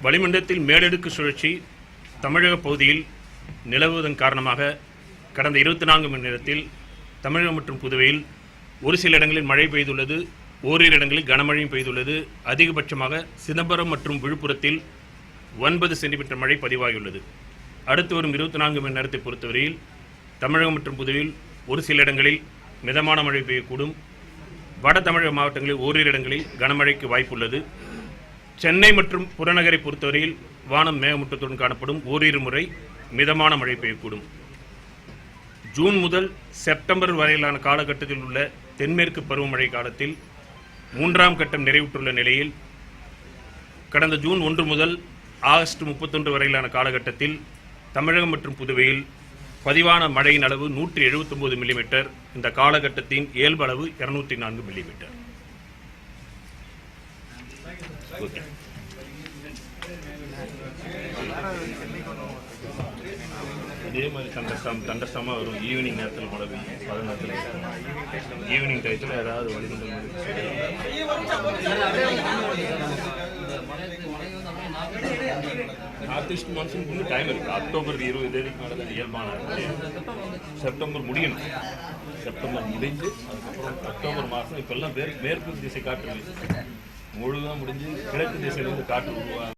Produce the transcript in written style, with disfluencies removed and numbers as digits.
வளிமண்டலத்தில் மேலடுக்கு சுழற்சி தமிழக பகுதியில் நிலவுவதன் காரணமாக கடந்த 24 மணி நேரத்தில் தமிழகம் மற்றும் புதுவையில் ஒரு சில இடங்களில் மழை பெய்துள்ளது. ஓரிரு இடங்களில் கனமழையும் பெய்துள்ளது. அதிகபட்சமாக சிதம்பரம் மற்றும் விழுப்புரத்தில் 9 சென்டிமீட்டர் மழை பதிவாகியுள்ளது. அடுத்து வரும் 24 மணி நேரத்தை பொறுத்தவரையில் தமிழகம் மற்றும் புதுவையில் ஒரு சில இடங்களில் மிதமான மழை பெய்யக்கூடும். வட தமிழக மாவட்டங்களில் ஓரிரு இடங்களில் கனமழைக்கு வாய்ப்புள்ளது. சென்னை மற்றும் புறநகரை பொறுத்தவரையில் வானம் மேகமூட்டத்துடன் காணப்படும். ஓரிரு முறை மிதமான மழை பெய்யக்கூடும். ஜூன் முதல் செப்டம்பர் வரையிலான காலகட்டத்தில் உள்ள தென்மேற்கு பருவமழை காலத்தில் 3ஆம் கட்டம் நிறைவுற்றுள்ள நிலையில் கடந்த ஜூன் 1 முதல் ஆகஸ்ட் 31 வரையிலான காலகட்டத்தில் தமிழகம் மற்றும் புதுவையில் பதிவான மழையின் அளவு 179 மில்லிமீட்டர். இந்த காலகட்டத்தின் இயல்பு அளவு 204 மில்லிமீட்டர். இதே மாதிரி தண்டஸ்டாமாக வரும். ஈவினிங் நேரத்தில் மழை பெய்யும். பகல் நேரத்தில் ஈவினிங் டயத்தில் ஏதாவது வளிமண்டலம் நார்த் ஈஸ்ட் மான்சூனுக்கு வந்து டைம் இருக்குது. அக்டோபர் 20 தேதிக்கு மேலே தான் இயல்பான செப்டம்பர் முடியணும். செப்டம்பர் முடிஞ்சு அதுக்கப்புறம் அக்டோபர் மாதம் இப்போல்லாம் மேற்கு திசை காற்று முழுவதும் முடிஞ்சு கிழக்கு திசையிலிருந்து காற்று உருவாகும்.